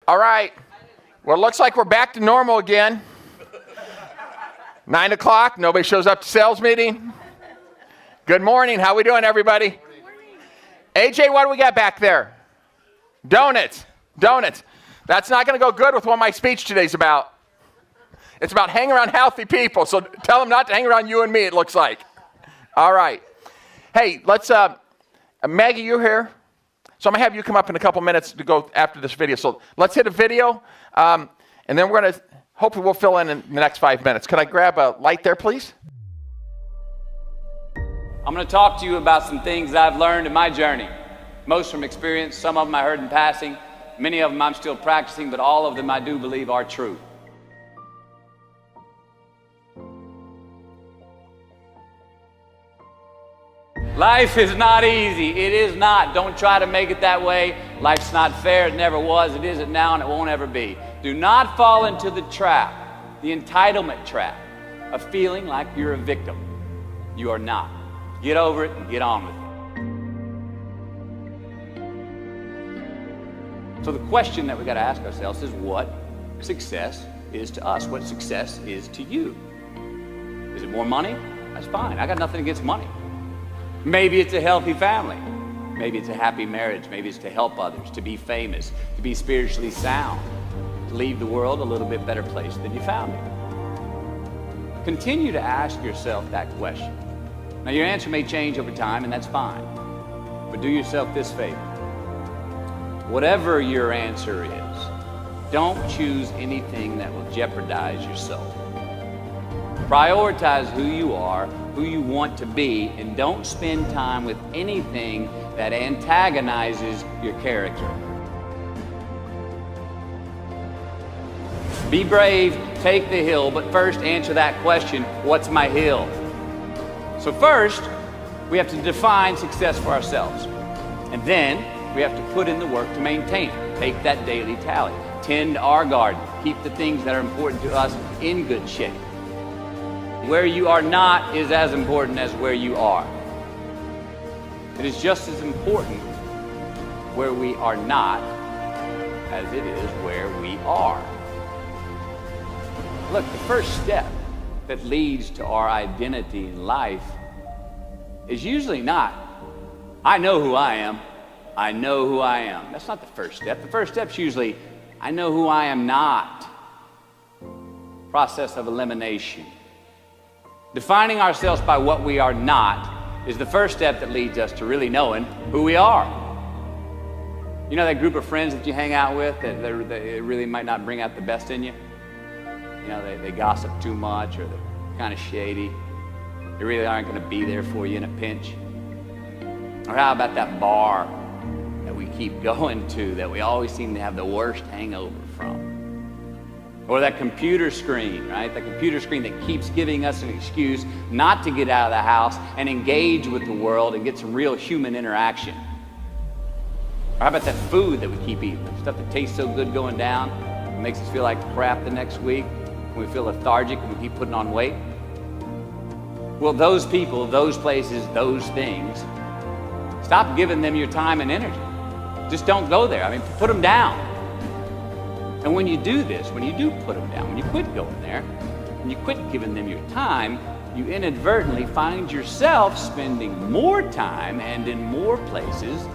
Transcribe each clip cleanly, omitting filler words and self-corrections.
All right. Well, it looks like we're back to normal again. 9 o'clock, nobody shows up to sales meeting. Good morning. How we doing, everybody? Good morning. AJ, what do we got back there? Donuts. Donuts. That's not going to go good with what my speech today's about. It's about hanging around healthy people, so tell them not to hang around you and me, it looks like. All right. Hey, let's, Maggie, you're here. So I'm going to have you come up in a couple minutes to go after this video. So let's hit a video, and then we're going to, hopefully we'll fill in the next 5 minutes. Could I grab a light there, please? I'm going to talk to you about some things that I've learned in my journey. Most from experience, some of them I heard in passing, many of them I'm still practicing, but all of them I do believe are true. Life is not easy. It is not. Don't try to make it that way. Life's not fair. It never was. It isn't now, and it won't ever be. Do not fall into the trap, the entitlement trap, of feeling like you're a victim. You are not. Get over it and get on with it. So the question that we got to ask ourselves is what success is to us? What success is to you? Is it more money? That's fine. I got nothing against money. Maybe it's a healthy family. Maybe it's a happy marriage. Maybe it's to help others, to be famous, to be spiritually sound, to leave the world a little bit better place than you found it. Continue to ask yourself that question. Now, your answer may change over time, and that's fine. But do yourself this favor. Whatever your answer is, don't choose anything that will jeopardize your soul. Prioritize who you are, who you want to be, and don't spend time with anything that antagonizes your character. Be brave, take the hill, but first answer that question, what's my hill? So first, we have to define success for ourselves. And then we have to put in the work to maintain it. Take that daily tally. Tend our garden. Keep the things that are important to us in good shape. Where you are not is as important as where you are. It is just as important where we are not as it is where we are. Look, the first step that leads to our identity in life is usually not, I know who I am, I know who I am. That's not the first step. The first step's usually, I know who I am not. Process of elimination. Defining ourselves by what we are not is the first step that leads us to really knowing who we are. You know that group of friends that you hang out with that really might not bring out the best in you? You know, they gossip too much, or they're kind of shady. They really aren't going to be there for you in a pinch. Or how about that bar that we keep going to that we always seem to have the worst hangover from? Or that computer screen, right? The computer screen that keeps giving us an excuse not to get out of the house and engage with the world and get some real human interaction. Or how about that food that we keep eating? The stuff that tastes so good going down, it makes us feel like crap the next week. We feel lethargic and we keep putting on weight. Well, those people, those places, those things, stop giving them your time and energy. Just don't go there. I mean, put them down. And when you do this, when you do put them down, when you quit going there, when you quit giving them your time, you inadvertently find yourself spending more time and in more places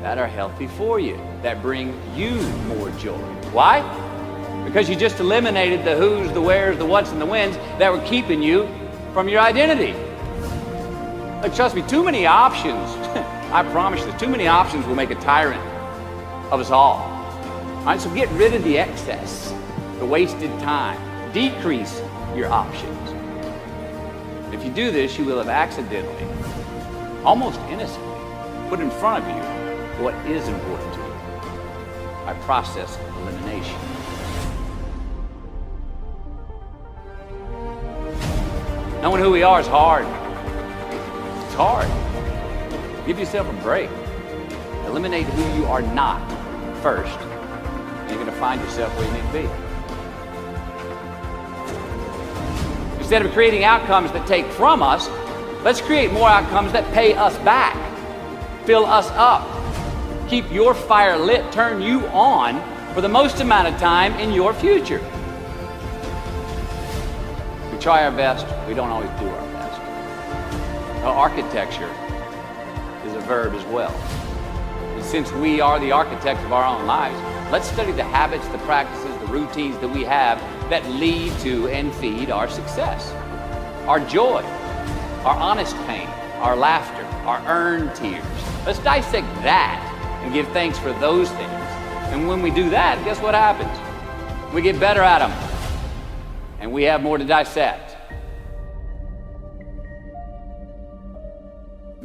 that are healthy for you, that bring you more joy. Why? Because you just eliminated the who's, the where's, the what's, and the when's that were keeping you from your identity. Like, trust me, too many options, I promise you, too many options will make a tyrant of us all. All right, so get rid of the excess, the wasted time. Decrease your options. If you do this, you will have accidentally, almost innocently, put in front of you what is important to you by process of elimination. Knowing who we are is hard. It's hard. Give yourself a break. Eliminate who you are not first. You're going to find yourself where you need to be. Instead of creating outcomes that take from us, let's create more outcomes that pay us back, fill us up, keep your fire lit, turn you on for the most amount of time in your future. We try our best, we don't always do our best. Well, architecture is a verb as well. And since we are the architects of our own lives, let's study the habits, the practices, the routines that we have that lead to and feed our success. Our joy, our honest pain, our laughter, our earned tears. Let's dissect that and give thanks for those things. And when we do that, guess what happens? We get better at them. And we have more to dissect.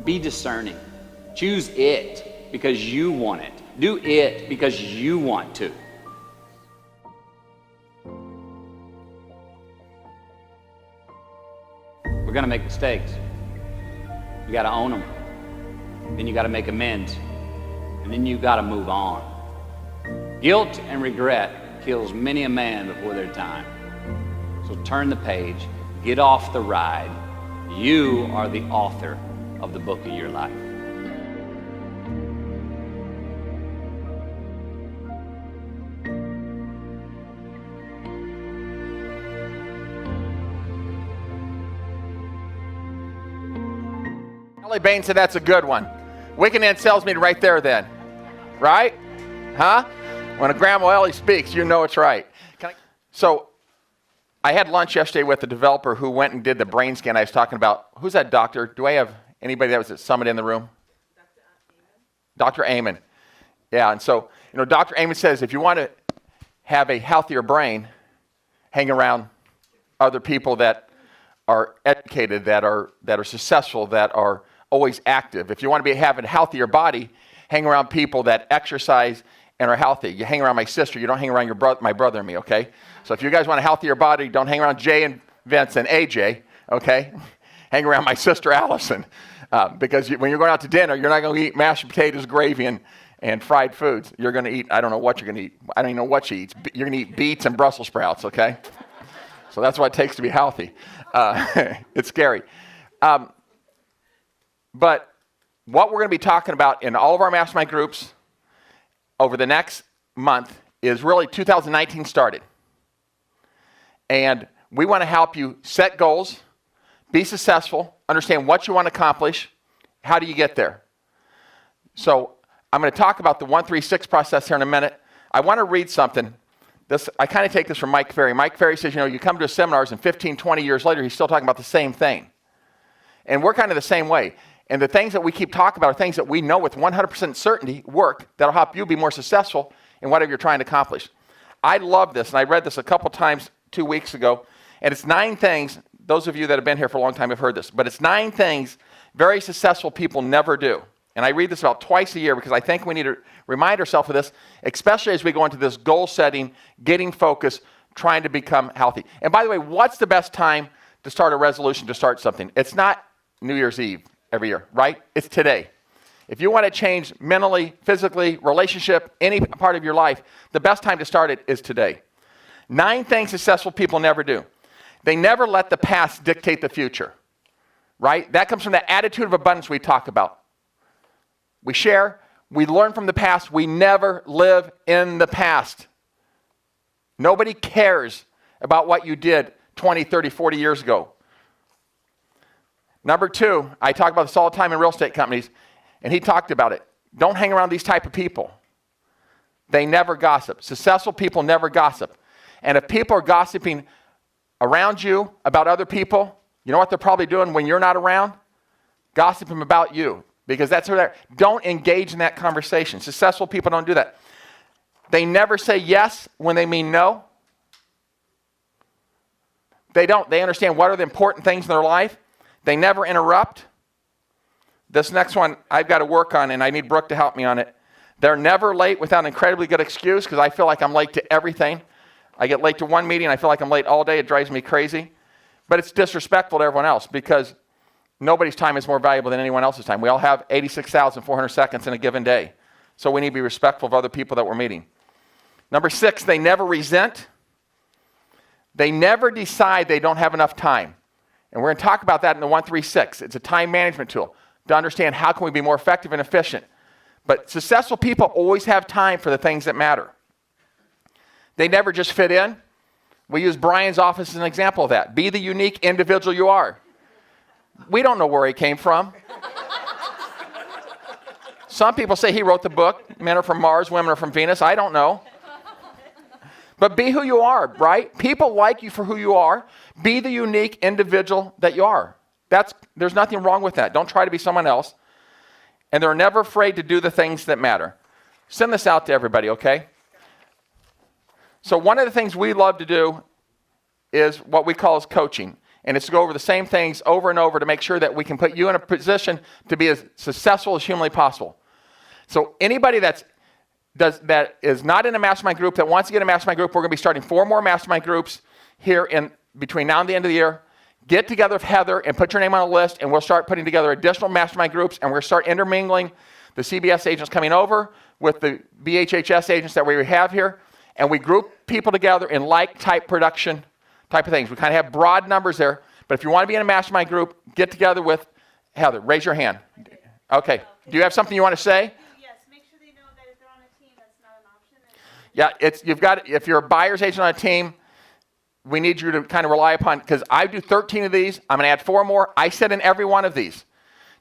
Be discerning. Choose it because you want it. Do it because you want to. We're going to make mistakes. You got to own them. Then you got to make amends. And then you got to move on. Guilt and regret kills many a man before their time. So turn the page, get off the ride. You are the author of the book of your life. Ellie Bain said that's a good one. We can end sales meeting right there then. Right? Huh? When a Grandma Ellie speaks, you know it's right. So I had lunch yesterday with a developer who went and did the brain scan I was talking about. Who's that doctor? Do I have anybody that was at Summit in the room? Dr. Amen. Yeah, and so, Dr. Amen says if you want to have a healthier brain, hang around other people that are educated, that are successful, that are always active. If you want to have a healthier body, hang around people that exercise and are healthy. You hang around my sister, you don't hang around my brother and me, okay? So if you guys want a healthier body, don't hang around Jay and Vince and AJ, okay? Hang around my sister Allison, because when you're going out to dinner, you're not going to eat mashed potatoes, gravy, and fried foods. You're going to eat, I don't know what you're going to eat. I don't even know what she eats. You're going to eat beets and Brussels sprouts, okay? So that's what it takes to be healthy. It's scary. But what we're going to be talking about in all of our mastermind groups over the next month is really 2019 started. And we want to help you set goals, be successful, understand what you want to accomplish, how do you get there. So I'm going to talk about the 1-3-6 process here in a minute. I want to read something. I kind of take this from Mike Ferry. Mike Ferry says, you come to his seminars and 15, 20 years later, he's still talking about the same thing. And we're kind of the same way. And the things that we keep talking about are things that we know with 100% certainty work that'll help you be more successful in whatever you're trying to accomplish. I love this, and I read this a couple times 2 weeks ago, and it's 9 things. Those of you that have been here for a long time have heard this, but it's 9 things very successful people never do. And I read this about twice a year because I think we need to remind ourselves of this, especially as we go into this goal setting, getting focused, trying to become healthy. And by the way, what's the best time to start a resolution, to start something? It's not New Year's Eve every year, right? It's today. If you want to change mentally, physically, relationship, any part of your life, the best time to start it is today. 9 things successful people never do. They never let the past dictate the future, right? That comes from the attitude of abundance we talk about. We share, we learn from the past, we never live in the past. Nobody cares about what you did 20, 30, 40 years ago. Number 2, I talk about this all the time in real estate companies, and he talked about it. Don't hang around these type of people. They never gossip. Successful people never gossip. And if people are gossiping around you about other people, you know what they're probably doing when you're not around? Gossiping about you. Because that's where they're. Don't engage in that conversation. Successful people don't do that. They never say yes when they mean no. They don't. They understand what are the important things in their life. They never interrupt. This next one I've got to work on, and I need Brooke to help me on it. They're never late without an incredibly good excuse, because I feel like I'm late to everything. I get late to one meeting, I feel like I'm late all day. It drives me crazy. But it's disrespectful to everyone else, because nobody's time is more valuable than anyone else's time. We all have 86,400 seconds in a given day. So we need to be respectful of other people that we're meeting. Number 6, they never resent. They never decide they don't have enough time. And we're going to talk about that in the 1-3-6. It's a time management tool to understand how can we be more effective and efficient. But successful people always have time for the things that matter. They never just fit in. We use Brian's office as an example of that. Be the unique individual you are. We don't know where he came from. Some people say he wrote the book, Men Are From Mars, Women Are From Venus. I don't know. But be who you are, right? People like you for who you are. Be the unique individual that you are. There's nothing wrong with that. Don't try to be someone else. And they're never afraid to do the things that matter. Send this out to everybody, okay? So one of the things we love to do is what we call as coaching. And it's to go over the same things over and over to make sure that we can put you in a position to be as successful as humanly possible. So anybody that is not in a mastermind group that wants to get a mastermind group, we're going to be starting 4 more mastermind groups here in between now and the end of the year. Get together with Heather and put your name on a list, and we'll start putting together additional mastermind groups, and we're going to start intermingling the CBS agents coming over with the BHHS agents that we have here, and we group people together in like-type production type of things. We kind of have broad numbers there, but if you want to be in a mastermind group, get together with Heather. Raise your hand. Okay. Do you have something you want to say? Yes. Make sure they know that if they're on a team, that's not an option. Yeah, if you're a buyer's agent on a team, we need you to kind of rely upon, because I do 13 of these. I'm going to add 4 more. I sit in every one of these.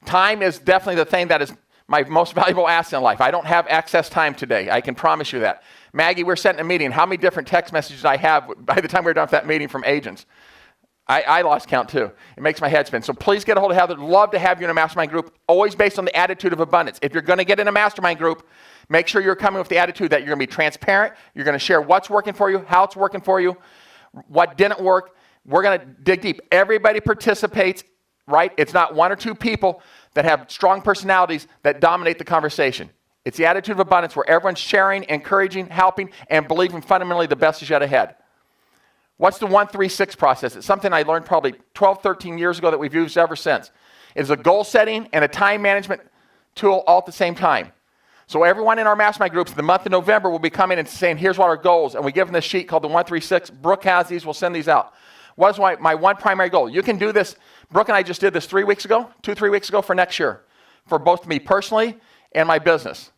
Time is definitely the thing that is my most valuable asset in life. I don't have excess time today. I can promise you that. Maggie, we're setting a meeting. How many different text messages I have by the time we're done with that meeting from agents? I lost count too. It makes my head spin. So please get a hold of Heather. Love to have you in a mastermind group, always based on the attitude of abundance. If you're going to get in a mastermind group, make sure you're coming with the attitude that you're going to be transparent. You're going to share what's working for you, how it's working for you, what didn't work. We're going to dig deep. Everybody participates, right? It's not 1 or 2 people that have strong personalities that dominate the conversation. It's the attitude of abundance where everyone's sharing, encouraging, helping, and believing fundamentally the best is yet ahead. What's the 1-3-6 process? It's something I learned probably 12, 13 years ago that we've used ever since. It's a goal setting and a time management tool all at the same time. So everyone in our mastermind groups, the month of November, will be coming and saying, here's what our goals, and we give them this sheet called the 1-3-6. Brooke has these. We'll send these out. What is my one primary goal? You can do this. Brooke and I just did this 3 weeks ago, 3 weeks ago for next year, for both me personally and my business.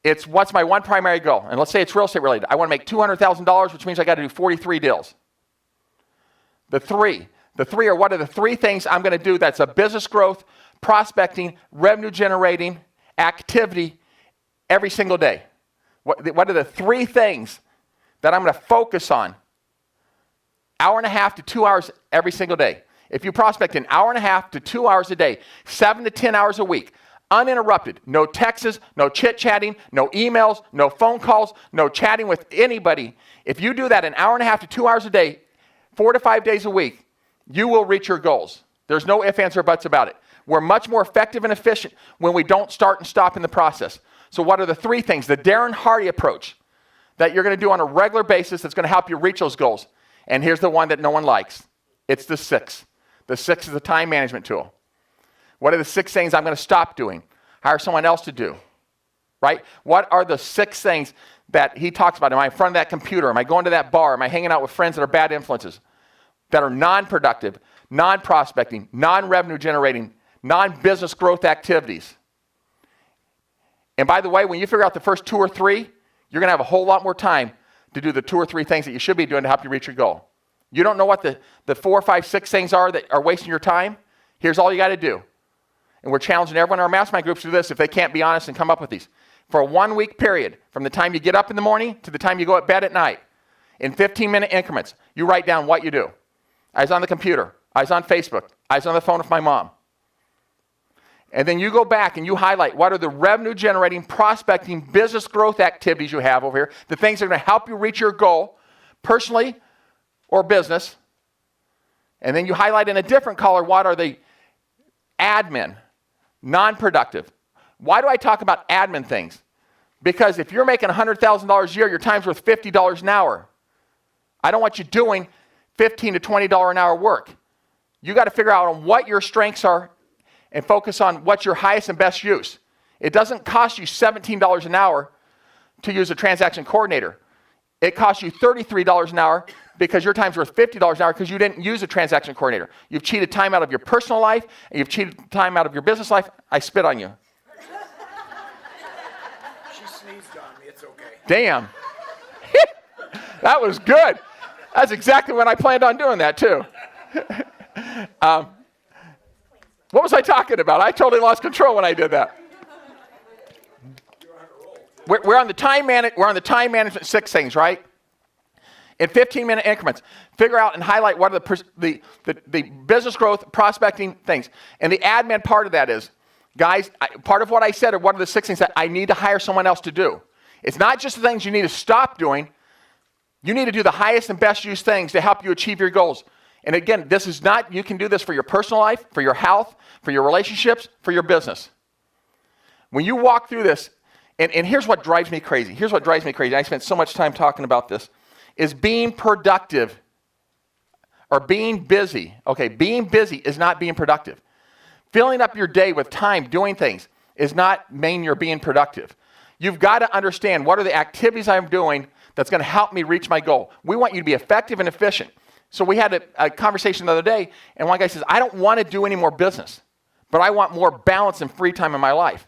It's what's my one primary goal. And let's say it's real estate related. I want to make $200,000, which means I got to do 43 deals. The three are what are the 3 things I'm going to do that's a business growth, prospecting, revenue generating activity every single day. What are the 3 things that I'm going to focus on? 1.5 to 2 hours every single day. If you prospect an 1.5 to 2 hours a day, 7 to 10 hours a week, uninterrupted, no texts, no chit-chatting, no emails, no phone calls, no chatting with anybody. If you do that an 1.5 to 2 hours a day, 4 to 5 days a week, you will reach your goals. There's no ifs, ands, or buts about it. We're much more effective and efficient when we don't start and stop in the process. So what are the 3 things? The Darren Hardy approach that you're going to do on a regular basis that's going to help you reach those goals. And here's the one that no one likes. It's the 6. The 6 is the time management tool. What are the 6 things I'm going to stop doing? Hire someone else to do, right? What are the 6 things that he talks about? Am I in front of that computer? Am I going to that bar? Am I hanging out with friends that are bad influences, that are non-productive, non-prospecting, non-revenue generating, non-business growth activities? And by the way, when you figure out the first 2 or 3, you're going to have a whole lot more time to do the 2 or 3 things that you should be doing to help you reach your goal. You don't know what the 4, 5, 6 things are that are wasting your time? Here's all you got to do. And we're challenging everyone in our mastermind groups to do this if they can't be honest and come up with these. For a 1-week period, from the time you get up in the morning to the time you go to bed at night, in 15-minute increments, you write down what you do. I was on the computer. I was on Facebook. I was on the phone with my mom. And then you go back and you highlight what are the revenue-generating, prospecting, business growth activities you have over here, the things that are going to help you reach your goal, personally or business. And then you highlight in a different color what are the admin, non-productive. Why do I talk about admin things? Because if you're making $100,000 a year, your time's worth $50 an hour. I don't want you doing $15 to $20 an hour work. You got to figure out on what your strengths are and focus on what's your highest and best use. It doesn't cost you $17 an hour to use a transaction coordinator. It costs you $33 an hour because your time's worth $50 an hour because you didn't use a transaction coordinator. You've cheated time out of your personal life and you've cheated time out of your business life. I spit on you. She sneezed on me. It's okay. Damn. That was good. That's exactly when I planned on doing that, too. What was I talking about? I totally lost control when I did that. We're on the time management 6 things, right? In 15-minute increments, figure out and highlight what are the business growth prospecting things. And the admin part of that is, guys, part of what I said are what are the 6 things that I need to hire someone else to do. It's not just the things you need to stop doing. You need to do the highest and best use things to help you achieve your goals. And again, this is not, you can do this for your personal life, for your health, for your relationships, for your business. When you walk through this, and here's what drives me crazy. Here's what drives me crazy. I spent so much time talking about this, is being productive or being busy. Okay, being busy is not being productive. Filling up your day with time doing things is not mean you're being productive. You've got to understand what are the activities I'm doing that's going to help me reach my goal. We want you to be effective and efficient. So we had a conversation the other day, and one guy says, I don't want to do any more business, but I want more balance and free time in my life.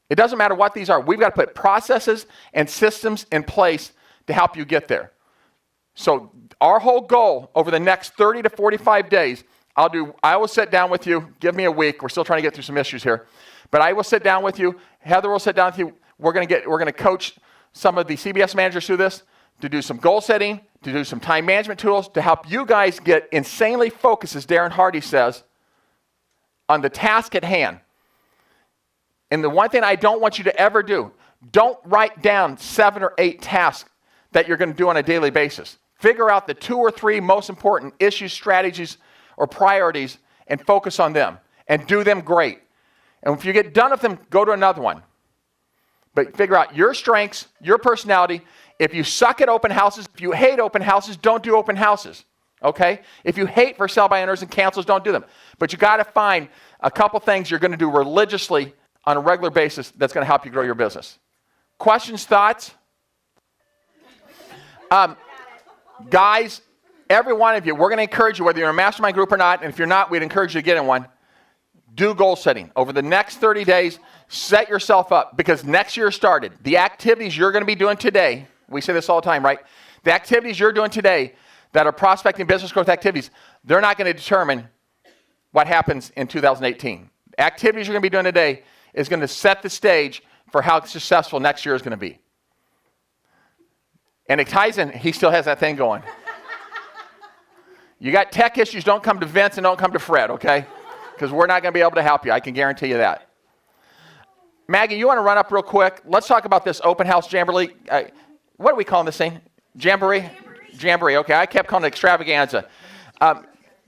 It doesn't matter what these are. We've got to put processes and systems in place to help you get there. So our whole goal over the next 30 to 45 days, I will sit down with you. Give me a week. We're still trying to get through some issues here. But I will sit down with you. Heather will sit down with you. We're going to coach some of the CBS managers through this, to do some goal setting, to do some time management tools, to help you guys get insanely focused, as Darren Hardy says, on the task at hand. And the one thing I don't want you to ever do, don't write down 7 or 8 tasks that you're going to do on a daily basis. Figure out the 2 or 3 most important issues, strategies, or priorities and focus on them and do them great. And if you get done with them, go to another one. But figure out your strengths, your personality. If you suck at open houses, if you hate open houses, don't do open houses. Okay? If you hate for sell by owners and cancels, don't do them. But you got to find a couple things you're going to do religiously on a regular basis that's going to help you grow your business. Questions, thoughts? Guys, every one of you, we're going to encourage you, whether you're in a mastermind group or not, and if you're not, we'd encourage you to get in one. Do goal setting. Over the next 30 days, set yourself up, because next year started. The activities you're going to be doing today, we say this all the time, right? The activities you're doing today that are prospecting business growth activities, they're not going to determine what happens in 2018. Activities you're going to be doing today is going to set the stage for how successful next year is going to be. And it ties in, he still has that thing going. You got tech issues, don't come to Vince and don't come to Fred, okay? Because we're not going to be able to help you. I can guarantee you that. Maggie, you want to run up real quick? Let's talk about this open house jamboree. What are we calling this thing? Jamboree? Jamboree, okay. I kept calling it extravaganza.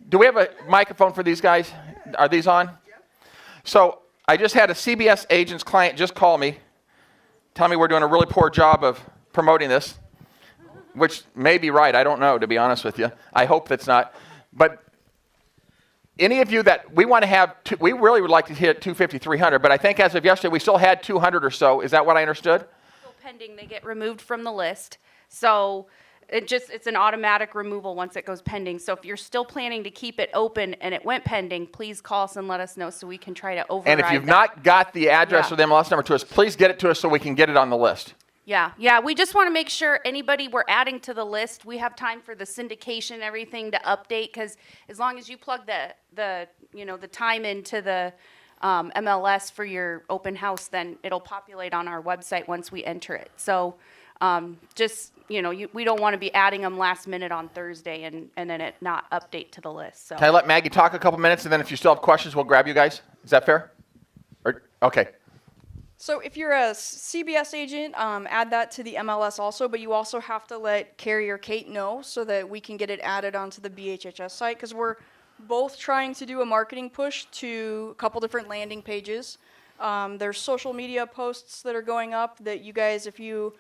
Do we have a microphone for these guys? Are these on? So I just had a CBS agent's client just call me, tell me we're doing a really poor job of promoting this, which may be right. I don't know, to be honest with you. I hope that's not. But any of you that we want to have, we really would like to hit 250, 300, but I think as of yesterday, we still had 200 or so. Is that what I understood? Still pending. They get removed from the list. So it's an automatic removal once it goes pending. So if you're still planning to keep it open and it went pending, please call us and let us know so we can try to override And if you've not got the address or the MLS number to us, please get it to us so we can get it on the list. Yeah. We just want to make sure anybody we're adding to the list, we have time for the syndication and everything to update, because as long as you plug the time into the MLS for your open house, then it'll populate on our website once we enter it. So we don't want to be adding them last minute on Thursday and then it not update to the list. So. Can I let Maggie talk a couple minutes, and then if you still have questions, we'll grab you guys? Is that fair? Okay. So if you're a CBS agent, add that to the MLS also, but you also have to let Carrie or Kate know so that we can get it added onto the BHHS site, because we're both trying to do a marketing push to a couple different landing pages. There's social media posts that are going up that you guys, if you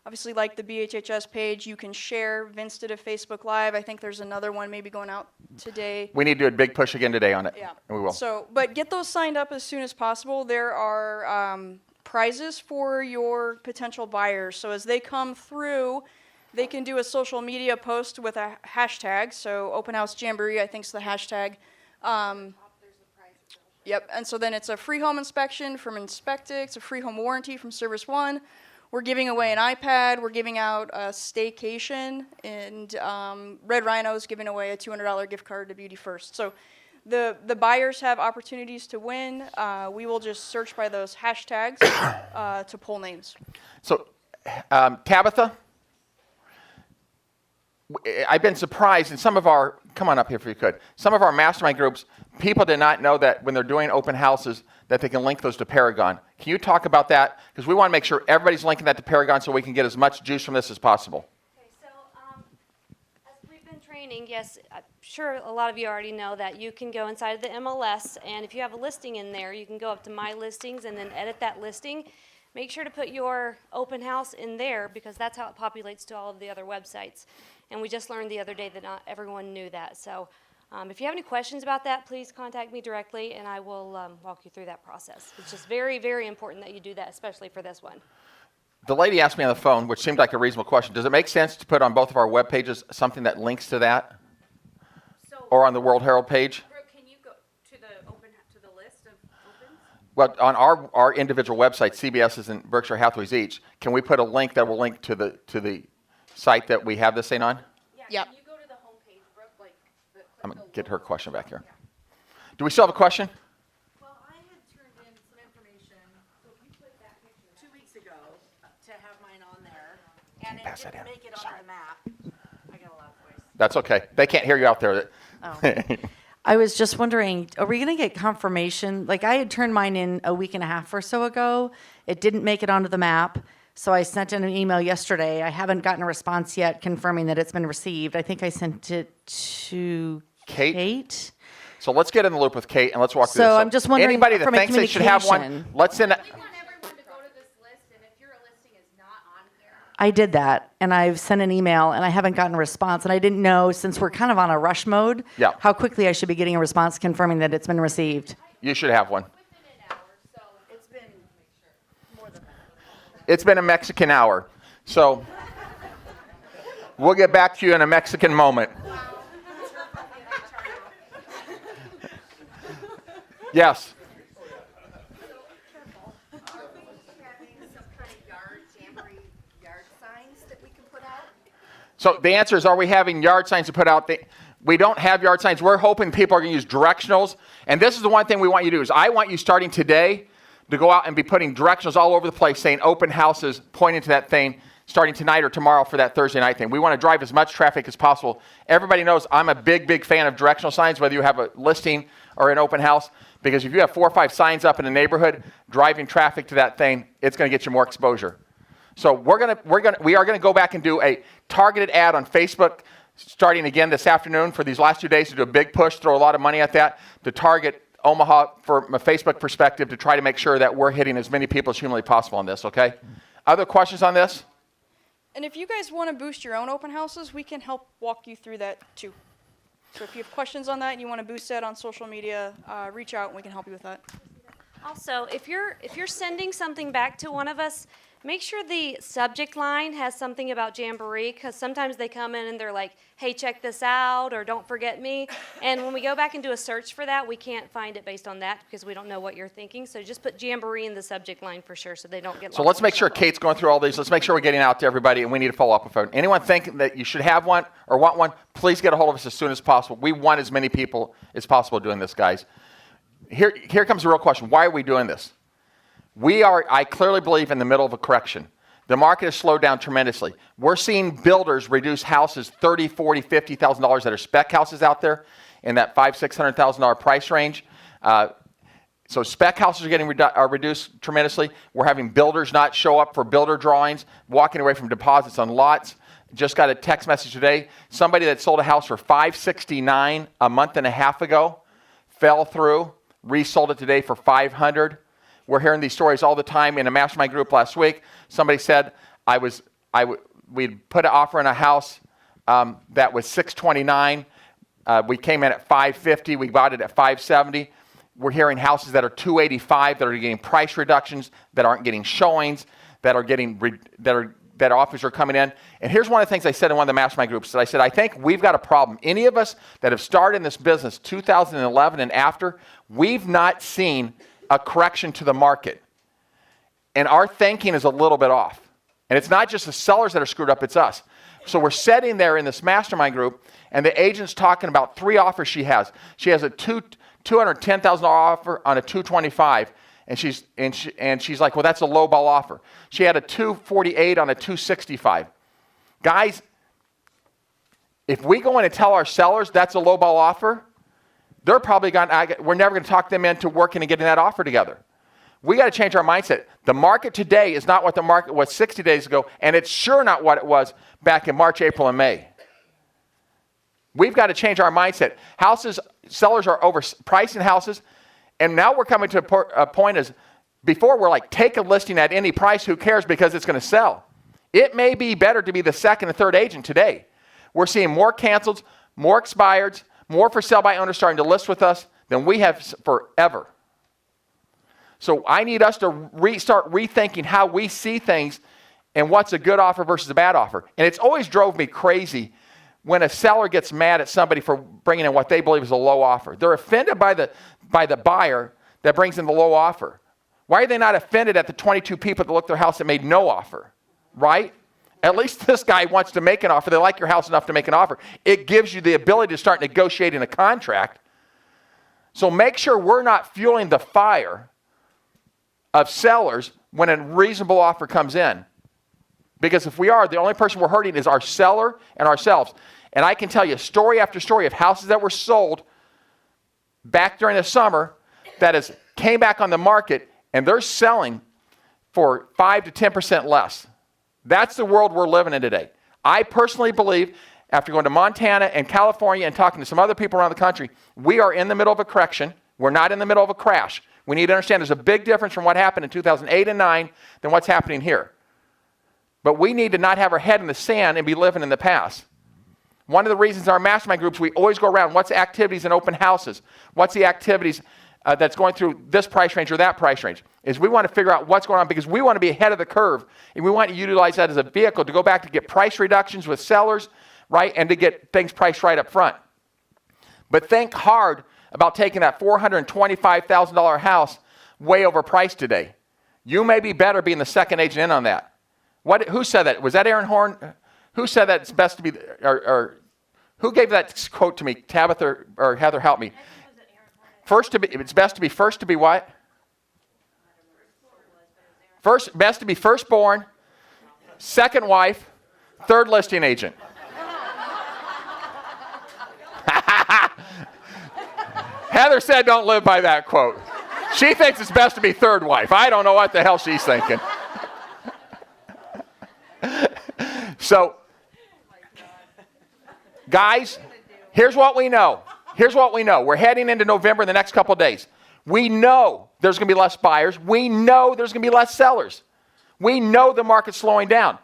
obviously like the BHHS page, you can share. Vince did a Facebook Live. I think there's another one maybe going out today. We need to do a big push again today on it. Yeah. And we will. So, but get those signed up as soon as possible. There are prizes for your potential buyers. So as they come through, they can do a social media post with a hashtag. So Open House Jamboree, I think, is the hashtag. Yep. And so then it's a free home inspection from Inspectix, a free home warranty from Service One, we're giving away an iPad, we're giving out a staycation, and Red Rhino's giving away a $200 gift card to Beauty First. So the buyers have opportunities to win. We will just search by those hashtags to pull names. So, Tabitha, I've been surprised in some of our, come on up here if you could, some of our mastermind groups, people did not know that when they're doing open houses that they can link those to Paragon. Can you talk about that? Because we want to make sure everybody's linking that to Paragon so we can get as much juice from this as possible. Okay, so as we've been training, yes, I'm sure a lot of you already know that you can go inside of the MLS, and if you have a listing in there, you can go up to My Listings and then edit that listing. Make sure to put your open house in there because that's how it populates to all of the other websites. And we just learned the other day that not everyone knew that. So if you have any questions about that, please contact me directly, and I will walk you through that process. It's just very, very important that you do that, especially for this one. The lady asked me on the phone, which seemed like a reasonable question, does it make sense to put on both of our web pages something that links to that? Or on the World Herald page? Brooke, can you go to the list of opens? Well, on our individual website, CBS's and Berkshire Hathaway's each, can we put a link that will link to the site that we have this thing on? Yep. Can you go to the homepage, Brooke? I'm going to get her question back here. Do we still have a question? Well, I had turned in some information 2 weeks ago to have mine on there, and it Pass that didn't in. make it Sorry. onto the map. I got a loud voice. That's okay. They can't hear you out there. I was just wondering, are we going to get confirmation? Like, I had turned mine in a week and a half or so ago. It didn't make it onto the map. So I sent in an email yesterday. I haven't gotten a response yet confirming that it's been received. I think I sent it to Kate. So let's get in the loop with Kate and let's walk through this. So I'm just wondering anybody that from a thinks they should have one, communication. let's send We want everyone to go to this list, and if your listing is not on here, I did that, and I've sent an email, and I haven't gotten a response. And I didn't know, since we're kind of on a rush mode, Yeah. how quickly I should be getting a response confirming that it's been received. You should have one. within an hour, so It's been more than that. It's been a Mexican hour. So we'll get back to you in a Mexican moment. Yes. So the answer is, are we having yard signs to put out? We don't have yard signs. We're hoping people are going to use directionals. And this is the one thing we want you to do is I want you starting today to go out and be putting directionals all over the place saying open houses, pointing to that thing starting tonight or tomorrow for that Thursday night thing. We want to drive as much traffic as possible. Everybody knows I'm a big, big fan of directional signs, whether you have a listing or an open house, because if you have 4 or 5 signs up in a neighborhood driving traffic to that thing, it's going to get you more exposure. So we are going to go back and do a targeted ad on Facebook starting again this afternoon for these last 2 days to do a big push, throw a lot of money at that to target Omaha from a Facebook perspective to try to make sure that we're hitting as many people as humanly possible on this, okay? Other questions on this? And if you guys want to boost your own open houses, we can help walk you through that too. So if you have questions on that and you want to boost that on social media, reach out and we can help you with that. Also, if you're sending something back to one of us, make sure the subject line has something about Jamboree, because sometimes they come in and they're like, hey, check this out, or don't forget me. And when we go back and do a search for that, we can't find it based on that because we don't know what you're thinking. So just put Jamboree in the subject line for sure so they don't get lost. So let's in make sure shuffle. Kate's going through all these. Let's make sure we're getting out to everybody, and we need to follow up with her. Anyone think that you should have one or want one, please get a hold of us as soon as possible. We want as many people as possible doing this, guys. Here comes the real question. Why are we doing this? I clearly believe, in the middle of a correction. The market has slowed down tremendously. We're seeing builders reduce houses $30,000, $40,000, $50,000 that are spec houses out there in that $500,000, $600,000 price range. So spec houses are getting reduced tremendously. We're having builders not show up for builder drawings, walking away from deposits on lots. Just got a text message today. Somebody that sold a house for $569 a month and a half ago fell through, resold it today for $500. We're hearing these stories all the time. In a mastermind group last week, somebody said we'd put an offer on a house that was $629. We came in at $550. We bought it at $570. We're hearing houses that are $285 that are getting price reductions, that aren't getting showings, that offers are coming in. And here's one of the things I said in one of the mastermind groups. I said, I think we've got a problem. Any of us that have started in this business 2011 and after, we've not seen a correction to the market. And our thinking is a little bit off. And it's not just the sellers that are screwed up, it's us. So we're sitting there in this mastermind group, and the agent's talking about 3 offers she has. She has a $210,000 offer on a 225, and she's like, well, that's a low ball offer. She had a 248 on a 265. Guys, if we go in and tell our sellers that's a low ball offer, they're probably we're never going to talk them into working and getting that offer together. We got to change our mindset. The market today is not what the market was 60 days ago, and it's sure not what it was back in March, April, and May. We've got to change our mindset. Sellers are overpricing houses, and now we're coming to a point as before we're like, take a listing at any price, who cares, because it's going to sell. It may be better to be the second and third agent today. We're seeing more cancels, more expireds, more for sale by owners starting to list with us than we have forever. So I need us to start rethinking how we see things and what's a good offer versus a bad offer. And it's always drove me crazy when a seller gets mad at somebody for bringing in what they believe is a low offer. They're offended by the buyer that brings in the low offer. Why are they not offended at the 22 people that looked at their house that made no offer, right? At least this guy wants to make an offer. They like your house enough to make an offer. It gives you the ability to start negotiating a contract. So make sure we're not fueling the fire of sellers when a reasonable offer comes in. Because if we are, the only person we're hurting is our seller and ourselves. And I can tell you story after story of houses that were sold back during the summer that came back on the market and they're selling for 5 to 10% less. That's the world we're living in today. I personally believe, after going to Montana and California and talking to some other people around the country, we are in the middle of a correction. We're not in the middle of a crash. We need to understand there's a big difference from what happened in 2008 and 9 than what's happening here. But we need to not have our head in the sand and be living in the past. One of the reasons in our mastermind groups, we always go around, what's the activities in open houses? What's the activities that's going through this price range or that price range? Is we want to figure out what's going on because we want to be ahead of the curve. And we want to utilize that as a vehicle to go back to get price reductions with sellers, right? And to get things priced right up front. But think hard about taking that $425,000 house way overpriced today. You may be better being the second agent in on that. Who said that? Was that Aaron Horn? Who said that it's best to be, or who gave that quote to me? Tabitha or Heather, help me. It's best to be first to be what? Best to be firstborn, second wife, third listing agent. Heather said don't live by that quote. She thinks it's best to be third wife. I don't know what the hell she's thinking. So, guys, here's what we know. We're heading into November in the next couple of days. We know there's going to be less buyers. We know there's going to be less sellers. We know the market's slowing down.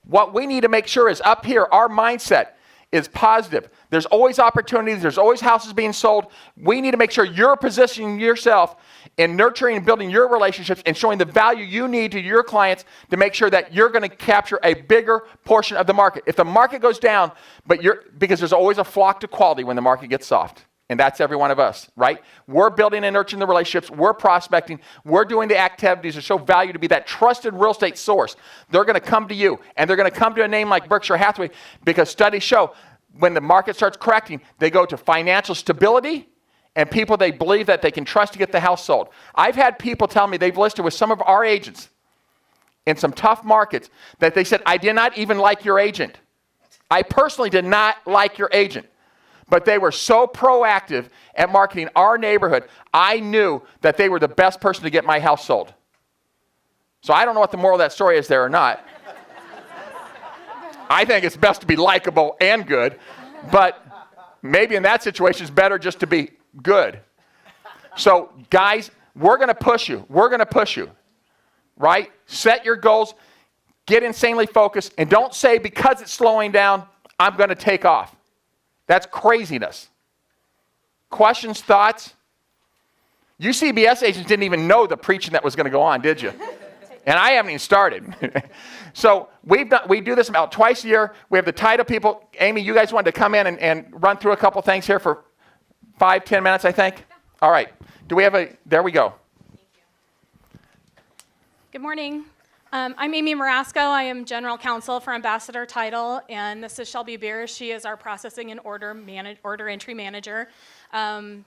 What we need to make sure is up here, our mindset is positive. There's always opportunities. There's always houses being sold. We need to make sure you're positioning yourself in nurturing and building your relationships and showing the value you need to your clients to make sure that you're going to capture a bigger portion of the market. If the market goes down, because there's always a flock to quality when the market gets soft. And that's every one of us, right? We're building and nurturing the relationships. We're prospecting. We're doing the activities to show value to be that trusted real estate source. They're going to come to you, and they're going to come to a name like Berkshire Hathaway because studies show when the market starts correcting, they go to financial stability and people they believe that they can trust to get the house sold. I've had people tell me they've listed with some of our agents in some tough markets that they said, I did not even like your agent. I personally did not like your agent. But they were so proactive at marketing our neighborhood, I knew that they were the best person to get my house sold. So I don't know what the moral of that story is there or not. I think it's best to be likable and good, but maybe in that situation it's better just to be good. So guys, we're going to push you. We're going to push you, right? Set your goals, get insanely focused, and don't say because it's slowing down, I'm going to take off. That's craziness. Questions, thoughts? You CBS agents didn't even know the preaching that was going to go on, did you? And I haven't even started. So we do this about twice a year. We have the title people. Amy, you guys wanted to come in and run through a couple things here for 5-10 minutes, I think? All right. Do we have there we go. Good morning. I'm Amy Marasco. I am General Counsel for Ambassador Title, and this is Shelby Beers. She is our processing and order entry manager. And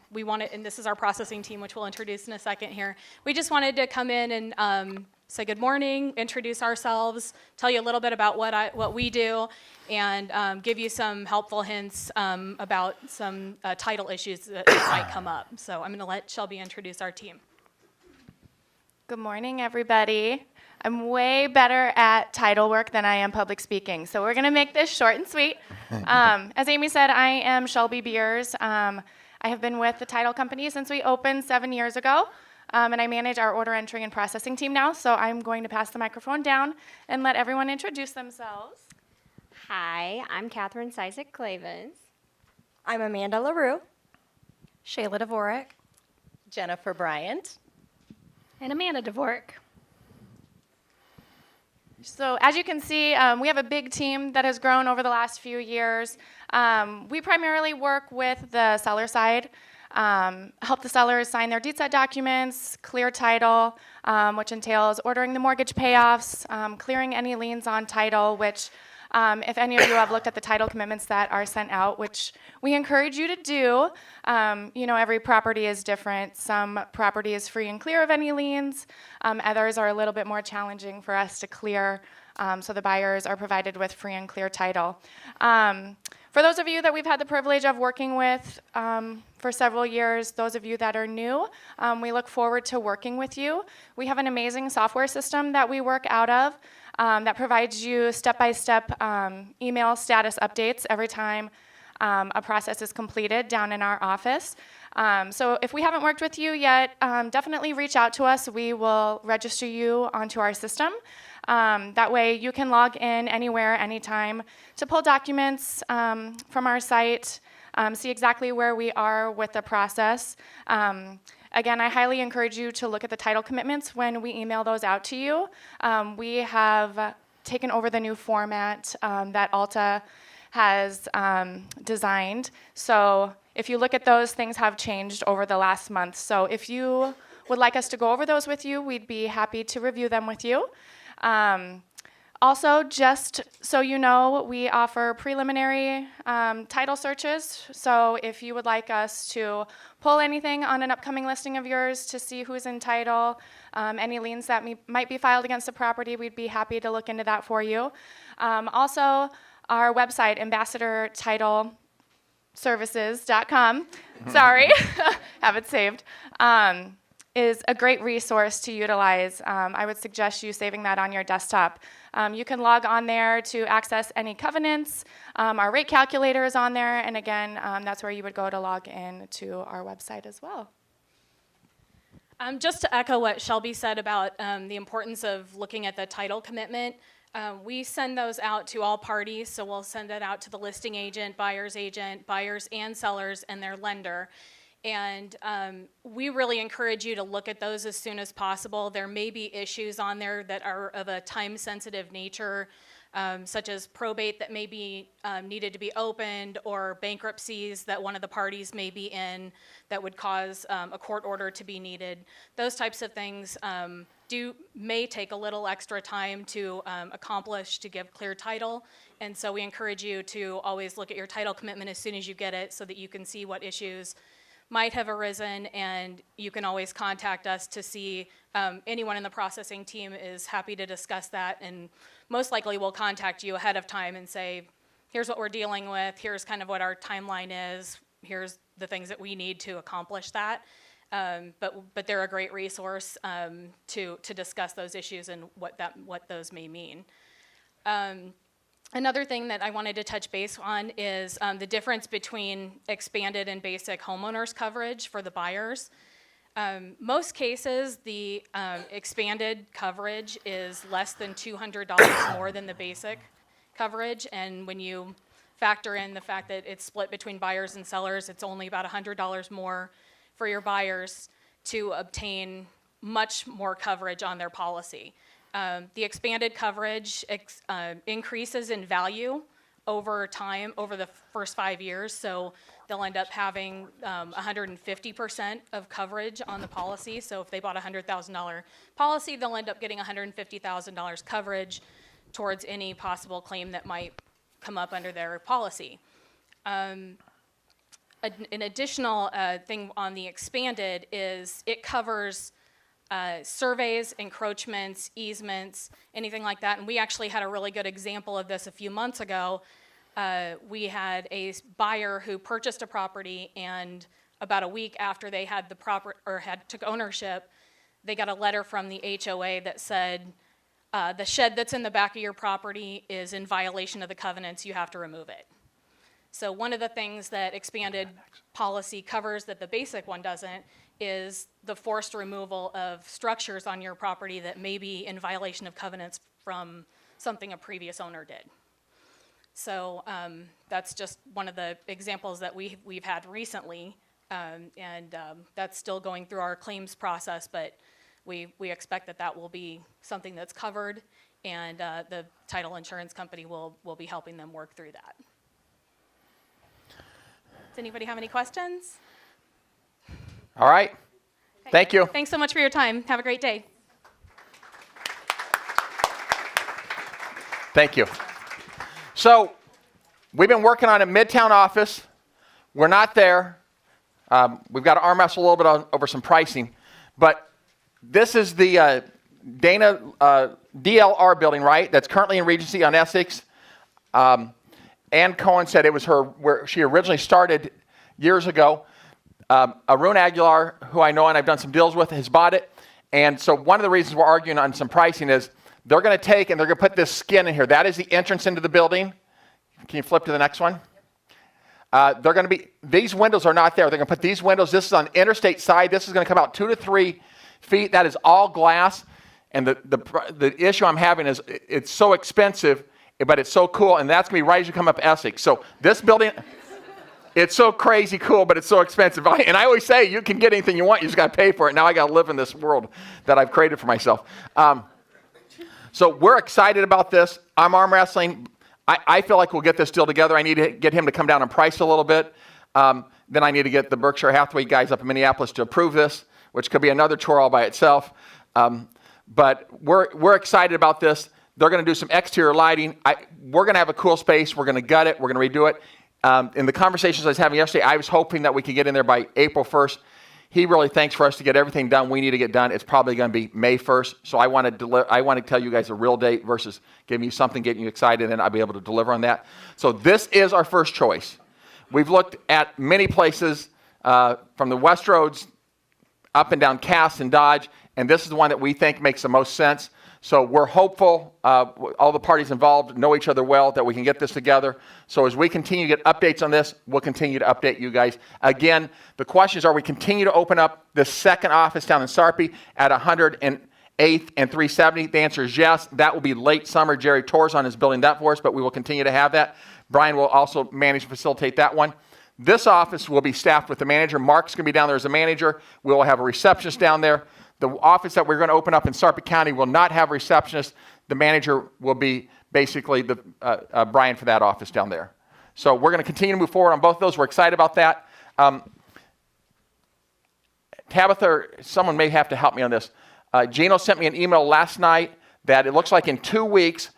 this is our processing team, which we'll introduce in a second here. We just wanted to come in and say good morning, introduce ourselves, tell you a little bit about what we do, and give you some helpful hints about some title issues that might come up. So I'm going to let Shelby introduce our team. Good morning, everybody. I'm way better at title work than I am public speaking, so we're going to make this short and sweet. As Amy said, I am Shelby Beers. I have been with the title company since we opened 7 years ago, and I manage our order entry and processing team now, so I'm going to pass the microphone down and let everyone introduce themselves. Hi, I'm Catherine Clavens. I'm Amanda LaRue. Shayla Dvorak. Jennifer Bryant. And Amanda Dvorak. So as you can see, we have a big team that has grown over the last few years. We primarily work with the seller side, help the sellers sign their deed set documents, clear title, which entails ordering the mortgage payoffs, clearing any liens on title, which if any of you have looked at the title commitments that are sent out, which we encourage you to do, every property is different. Some property is free and clear of any liens. Others are a little bit more challenging for us to clear, so the buyers are provided with free and clear title. For those of you that we've had the privilege of working with for several years, those of you that are new, we look forward to working with you. We have an amazing software system that we work out of that provides you step-by-step email status updates every time a process is completed down in our office. So if we haven't worked with you yet, definitely reach out to us. We will register you onto our system. That way you can log in anywhere, anytime to pull documents from our site, see exactly where we are with the process. Again, I highly encourage you to look at the title commitments when we email those out to you. We have taken over the new format that Alta has designed. So if you look at those, things have changed over the last month. So if you would like us to go over those with you, we'd be happy to review them with you. Also, just so you know, we offer preliminary title searches. So if you would like us to pull anything on an upcoming listing of yours to see who's in title, any liens that might be filed against the property, we'd be happy to look into that for you. Also, our website, ambassadortitleservices.com, sorry, have it saved, is a great resource to utilize. I would suggest you saving that on your desktop. You can log on there to access any covenants. Our rate calculator is on there, and again, that's where you would go to log in to our website as well. Just to echo what Shelby said about the importance of looking at the title commitment, we send those out to all parties, so we'll send that out to the listing agent, buyers and sellers, and their lender. And we really encourage you to look at those as soon as possible. There may be issues on there that are of a time-sensitive nature, such as probate that may be needed to be opened, or bankruptcies that one of the parties may be in that would cause a court order to be needed. Those types of things may take a little extra time to accomplish to give clear title. And so we encourage you to always look at your title commitment as soon as you get it so that you can see what issues might have arisen, and you can always contact us to see. Anyone in the processing team is happy to discuss that, and most likely we'll contact you ahead of time and say, here's what we're dealing with, here's kind of what our timeline is, here's the things that we need to accomplish that. But they're a great resource to discuss those issues and what those may mean. Another thing that I wanted to touch base on is the difference between expanded and basic homeowners coverage for the buyers. Most cases, the expanded coverage is less than $200 more than the basic coverage, and when you factor in the fact that it's split between buyers and sellers, it's only about $100 more for your buyers to obtain much more coverage on their policy. The expanded coverage increases in value over time, over the first 5 years. So they'll end up having 150% of coverage on the policy. So if they bought a $100,000 policy, they'll end up getting $150,000 coverage towards any possible claim that might come up under their policy. An additional thing on the expanded is it covers surveys, encroachments, easements, anything like that. And we actually had a really good example of this a few months ago. We had a buyer who purchased a property, and about a week after they had took ownership, they got a letter from the HOA that said, the shed that's in the back of your property is in violation of the covenants, you have to remove it. So one of the things that expanded policy covers that the basic one doesn't is the forced removal of structures on your property that may be in violation of covenants from something a previous owner did. So that's just one of the examples that we've had recently, and that's still going through our claims process, but we expect that will be something that's covered, and the title insurance company will be helping them work through that. Does anybody have any questions? All right. Okay. Thank you. Thanks so much for your time. Have a great day. Thank you. So we've been working on a Midtown office. We're not there. We've got to arm wrestle a little bit over some pricing. But this is the Dana DLR building, right? That's currently in Regency on Essex. Ann Cohen said it was her where she originally started years ago. Arun Aguilar, who I know and I've done some deals with, has bought it. And so one of the reasons we're arguing on some pricing is they're going to take and they're going to put this skin in here. That is the entrance into the building. Can you flip to the next one? They're going to be, these windows are not there. They're going to put these windows, this is on the interstate side. This is going to come out 2 to 3 feet. That is all glass. And the issue I'm having is it's so expensive, but it's so cool. And that's going to be right as you come up Essex. So this building, it's so crazy cool, but it's so expensive. And I always say you can get anything you want. You just got to pay for it. Now I got to live in this world that I've created for myself. So we're excited about this. I'm arm wrestling. I feel like we'll get this deal together. I need to get him to come down and price a little bit. Then I need to get the Berkshire Hathaway guys up in Minneapolis to approve this, which could be another chore all by itself. But we're excited about this. They're going to do some exterior lighting. We're going to have a cool space. We're going to gut it. We're going to redo it. In the conversations I was having yesterday, I was hoping that we could get in there by April 1st. He really thinks for us to get everything done we need to get done, it's probably going to be May 1st. So I want to tell you guys a real date versus giving you something, getting you excited, and I'll be able to deliver on that. So this is our first choice. We've looked at many places from the West Roads up and down Cass and Dodge, and this is the one that we think makes the most sense. So we're hopeful, all the parties involved know each other well, that we can get this together. So as we continue to get updates on this, we'll continue to update you guys. Again, the questions are, we continue to open up the second office down in Sarpy at 108th and 370. The answer is yes. That will be late summer. Jerry Torzon is building that for us, but we will continue to have that. Brian will also manage and facilitate that one. This office will be staffed with the manager. Mark's going to be down there as a manager. We will have a receptionist down there. The office that we're going to open up in Sarpy County will not have a receptionist. The manager will be basically the Brian for that office down there. So we're going to continue to move forward on both of those. We're excited about that. Tabitha, someone may have to help me on this. Gino sent me an email last night that it looks like in 2 weeks,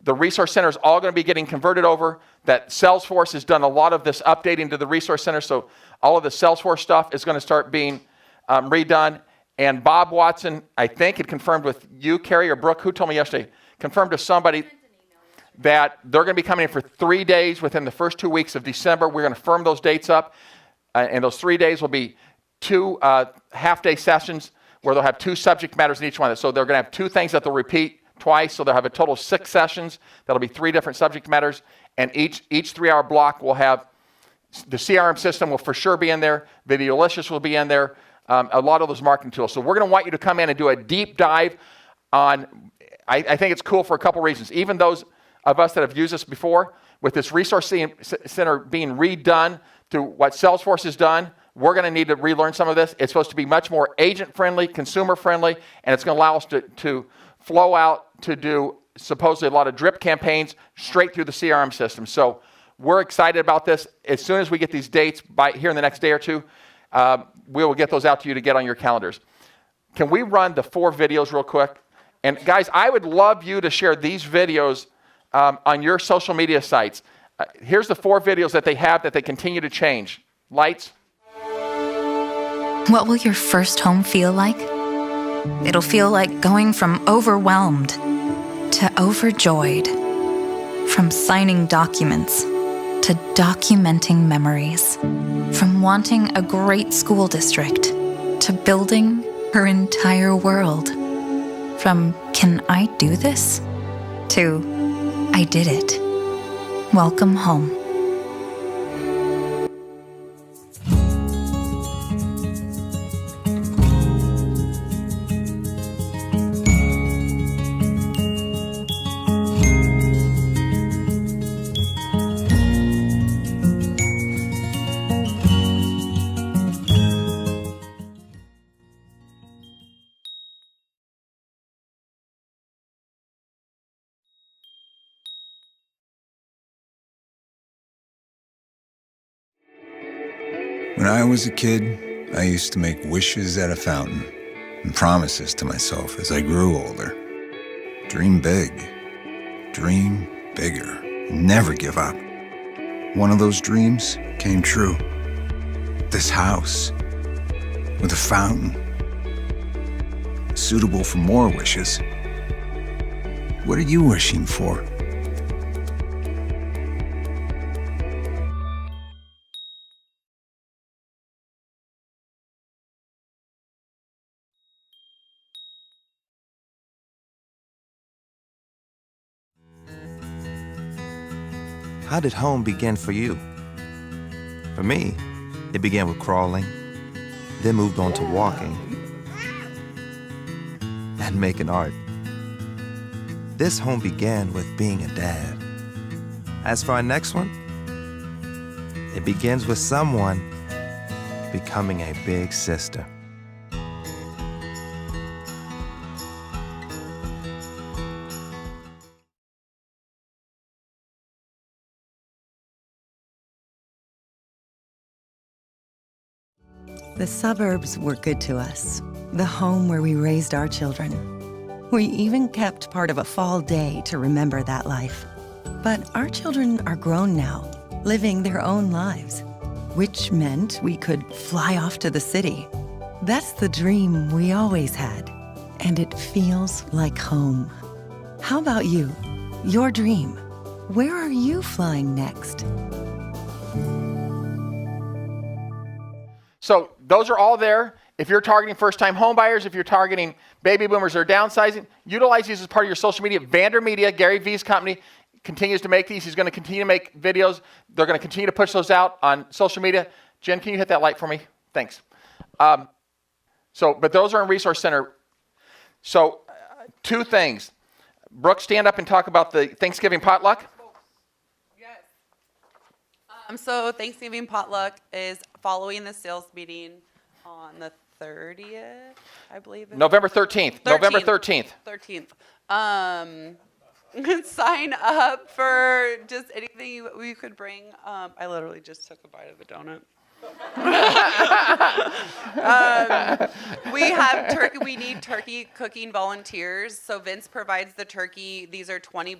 the resource center is all going to be getting converted over, that Salesforce has done a lot of this updating to the resource center. So all of the Salesforce stuff is going to start being redone. And Bob Watson, I think, had confirmed with you, Carrie, or Brooke, who told me yesterday, confirmed to somebody that they're going to be coming in for 3 days within the first 2 weeks of December. We're going to firm those dates up. And those 3 days will be 2 half-day sessions where they'll have 2 subject matters in each one. So they're going to have 2 things that they'll repeat twice. So they'll have a total of 6 sessions. That'll be 3 different subject matters. And each 3-hour block will have, the CRM system will for sure be in there. Videolicious will be in there. A lot of those marketing tools. So we're going to want you to come in and do a deep dive on, I think it's cool for a couple reasons. Even those of us that have used this before, with this resource center being redone through what Salesforce has done, we're going to need to relearn some of this. It's supposed to be much more agent-friendly, consumer-friendly, and it's going to allow us to flow out to do supposedly a lot of drip campaigns straight through the CRM system. So we're excited about this. As soon as we get these dates by here in the next day or two, we will get those out to you to get on your calendars. Can we run the 4 videos real quick? And guys, I would love you to share these videos on your social media sites. Here's the 4 videos that they have that they continue to change. Lights. What will your first home feel like? It'll feel like going from overwhelmed to overjoyed, from signing documents to documenting memories, from wanting a great school district to building her entire world, from "Can I do this?" to "I did it." Welcome home. When I was a kid, I used to make wishes at a fountain and promises to myself as I grew older. Dream big, dream bigger, never give up. One of those dreams came true. This house with a fountain, suitable for more wishes. What are you wishing for? How did home begin for you? For me, it began with crawling, then moved on to walking and making art. This home began with being a dad. As for our next one, it begins with someone becoming a big sister. The suburbs were good to us, the home where we raised our children. We even kept part of a fall day to remember that life. But our children are grown now, living their own lives, which meant we could fly off to the city. That's the dream we always had, and it feels like home. How about you? Your dream. Where are you flying next? So those are all there. If you're targeting first-time home buyers, if you're targeting baby boomers that are downsizing, utilize these as part of your social media. VanderMedia, Gary V's company, continues to make these. He's going to continue to make videos. They're going to continue to push those out on social media. Jen, can you hit that light for me? Thanks. But those are in Resource Center. So 2 things. Brooke, stand up and talk about the Thanksgiving potluck. So Thanksgiving potluck is following the sales meeting on the 30th, I believe. November 13th. November 13th. 13th. Sign up for just anything we could bring. I literally just took a bite of a donut. We have turkey. We need turkey cooking volunteers. So Vince provides the turkey. These are 20+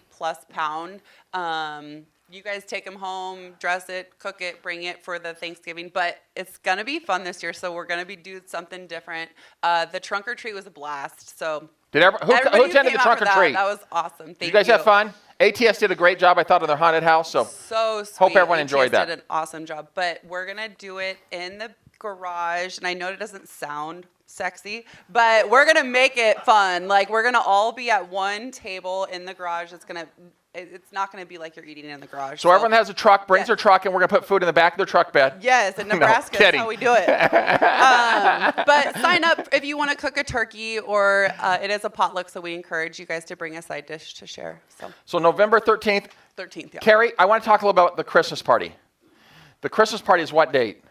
pound. You guys take them home, dress it, cook it, bring it for the Thanksgiving. But it's going to be fun this year, so we're going to be doing something different. The trunk or treat was a blast. So who attended the trunk or treat? That was awesome. Thank you. Did you guys have fun? ATS did a great job, I thought, on their haunted house. So sweet. Hope everyone enjoyed that. Did an awesome job. But we're going to do it in the garage. And I know it doesn't sound sexy, but we're going to make it fun. Like, we're going to all be at one table in the garage. It's not going to be like you're eating in the garage. So everyone has a truck, brings their truck, and we're going to put food in the back of their truck bed. Yes, in Nebraska, that's how we do it. But sign up if you want to cook a turkey, or it is a potluck, so we encourage you guys to bring a side dish to share. So November 13th. 13th, yeah. Carrie, I want to talk a little about the Christmas party. The Christmas party is what date?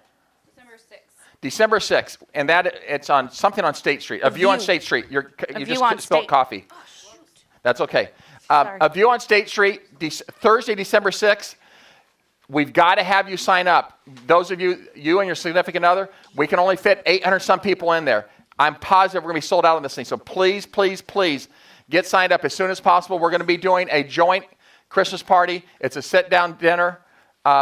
December 6th. December 6th, and it's on something on State Street. A view on State Street. You just spilled coffee. Oh, shoot. That's okay. Sorry. A view on State Street, Thursday, December 6th. We've got to have you sign up. Those of you and your significant other, we can only fit 800 some people in there. I'm positive we're going to be sold out on this thing. So please, please, please get signed up as soon as possible. We're going to be doing a joint Christmas party. It's a sit-down dinner. We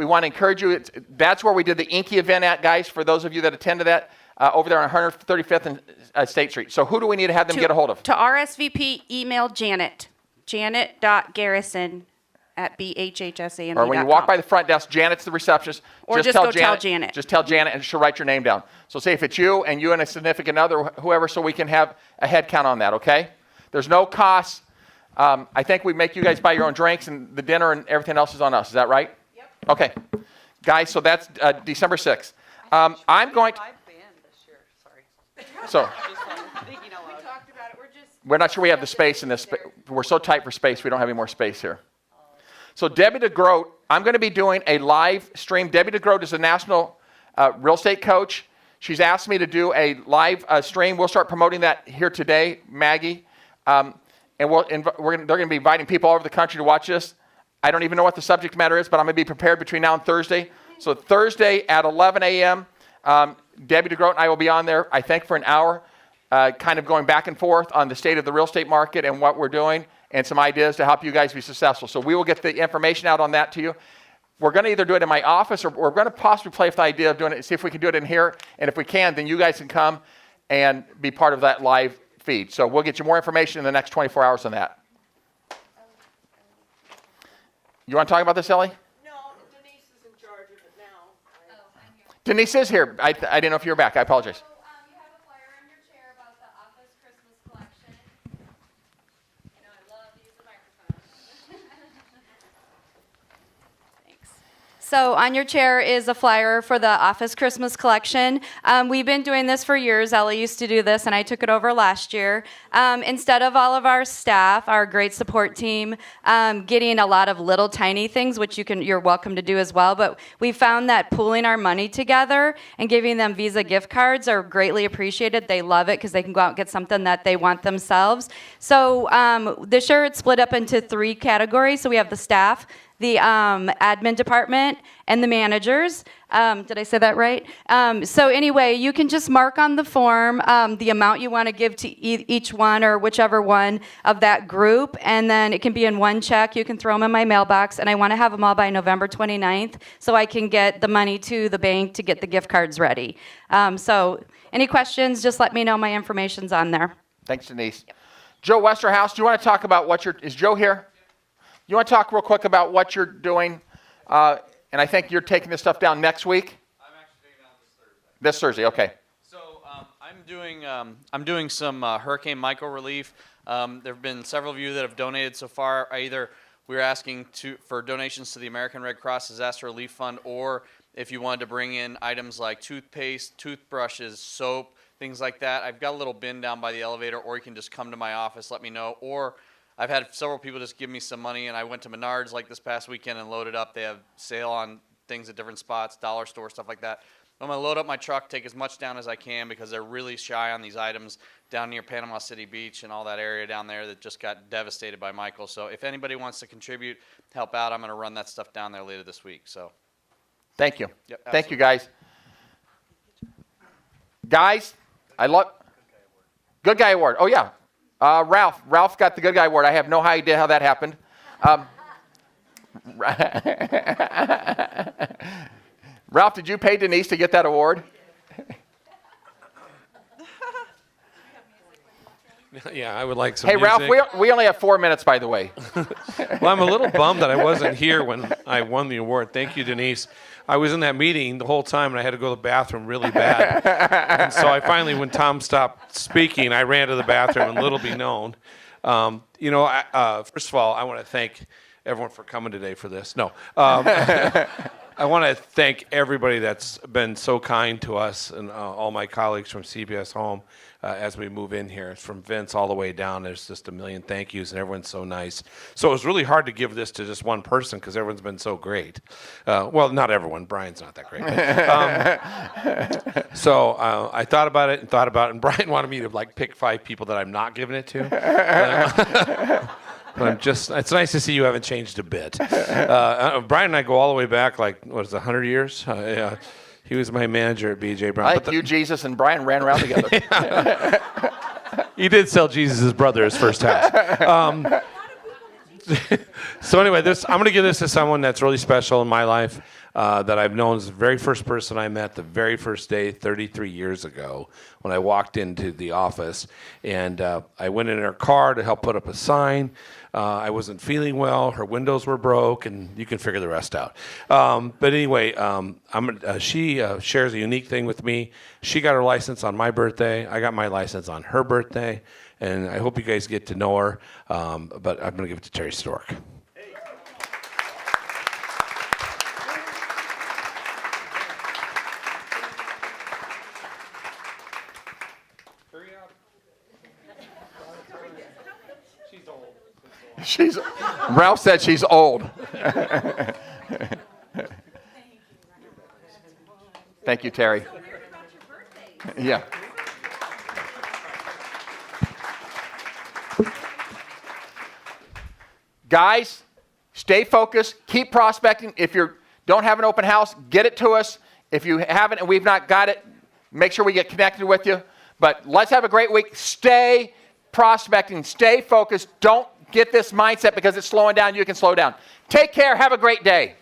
want to encourage you. That's where we did the Inky event at, guys, for those of you that attended that, over there on 135th and State Street. So who do we need to have them get a hold of? To RSVP, email Janet. Janet.garrison@bhhsame.com. Or when you walk by the front desk, Janet's the receptionist. Or just go tell Janet. Just tell Janet, and she'll write your name down. So say if it's you and a significant other, whoever, so we can have a head count on that, okay? There's no cost. I think we make you guys buy your own drinks, and the dinner and everything else is on us. Is that right? Yep. Okay. Guys, so that's December 6th. I'm going to... So... We're not sure we have the space in this. We're so tight for space, we don't have any more space here. So Debbie DeGroat, I'm going to be doing a live stream. Debbie DeGroat is a national real estate coach. She's asked me to do a live stream. We'll start promoting that here today, Maggie. And they're going to be inviting people all over the country to watch this. I don't even know what the subject matter is, but I'm going to be prepared between now and Thursday. So Thursday at 11 a.m., Debbie DeGroat and I will be on there, I think, for an hour. Kind of going back and forth on the state of the real estate market and what we're doing and some ideas to help you guys be successful. So we will get the information out on that to you. We're going to either do it in my office or we're going to possibly play with the idea of doing it, see if we can do it in here. And if we can, then you guys can come and be part of that live feed. So we'll get you more information in the next 24 hours on that. You want to talk about this, Ellie? No, Denise is in charge of it now. I'm here. Denise is here. I didn't know if you were back. I apologize. So on your chair is a flyer for the Office Christmas Collection. We've been doing this for years. Ellie used to do this, and I took it over last year. Instead of all of our staff, our great support team, getting a lot of little tiny things, which you're welcome to do as well, but we found that pooling our money together and giving them Visa gift cards are greatly appreciated. They love it because they can go out and get something that they want themselves. So this year it's split up into 3 categories. So we have the staff, the admin department, and the managers. Did I say that right? So anyway, you can just mark on the form the amount you want to give to each one or whichever one of that group, and then it can be in one check. You can throw them in my mailbox, and I want to have them all by November 29th so I can get the money to the bank to get the gift cards ready. So any questions, just let me know. My information's on there. Thanks, Denise. Yep. Joe Westerhouse, do you want to talk about is Joe here? You want to talk real quick about what you're doing? And I think you're taking this stuff down next week? I'm actually taking it down this Thursday, okay. So I'm doing some Hurricane Michael relief. There have been several of you that have donated so far. Either we're asking for donations to the American Red Cross Disaster Relief Fund, or if you wanted to bring in items like toothpaste, toothbrushes, soap, things like that. I've got a little bin down by the elevator, or you can just come to my office, let me know. Or I've had several people just give me some money, and I went to Menards like this past weekend and loaded up. They have sale on things at different spots, dollar store, stuff like that. I'm going to load up my truck, take as much down as I can because they're really shy on these items down near Panama City Beach and all that area down there that just got devastated by Michael. So if anybody wants to contribute, help out, I'm going to run that stuff down there later this week. So, thank you. Yep, thank you, guys. Guys, I love Good Guy Award. Oh, yeah. Ralph got the Good Guy Award. I have no idea how that happened. Ralph, did you pay Denise to get that award? Yeah, I would like some music. Hey, Ralph, we only have 4 minutes, by the way. Well, I'm a little bummed that I wasn't here when I won the award. Thank you, Denise. I was in that meeting the whole time, and I had to go to the bathroom really bad. And so I finally, when Tom stopped speaking, I ran to the bathroom, and little be known. First of all, I want to thank everyone for coming today for this. No. I want to thank everybody that's been so kind to us and all my colleagues from CBS Home as we move in here. From Vince all the way down, there's just a million thank yous, and everyone's so nice. So it was really hard to give this to just one person because everyone's been so great. Well, not everyone. Brian's not that great. But, so I thought about it, and Brian wanted me to like pick 5 people that I'm not giving it to. But it's nice to see you haven't changed a bit. Brian and I go all the way back, like, what is it, 100 years? He was my manager at B.J. Brown. I think you, Jesus, and Brian ran around together. He did sell Jesus' brother his first house. So anyway, I'm going to give this to someone that's really special in my life that I've known as the very first person I met the very first day 33 years ago when I walked into the office. And I went in her car to help put up a sign. I wasn't feeling well. Her windows were broke, and you can figure the rest out. But anyway, she shares a unique thing with me. She got her license on my birthday. I got my license on her birthday. And I hope you guys get to know her. But I'm going to give it to Terry Stork. Ralph said she's old. Thank you, Terry. Yeah. Guys, stay focused. Keep prospecting. If you don't have an open house, get it to us. If you haven't and we've not got it, make sure we get connected with you. But let's have a great week. Stay prospecting. Stay focused. Don't get this mindset because it's slowing down. You can slow down. Take care. Have a great day.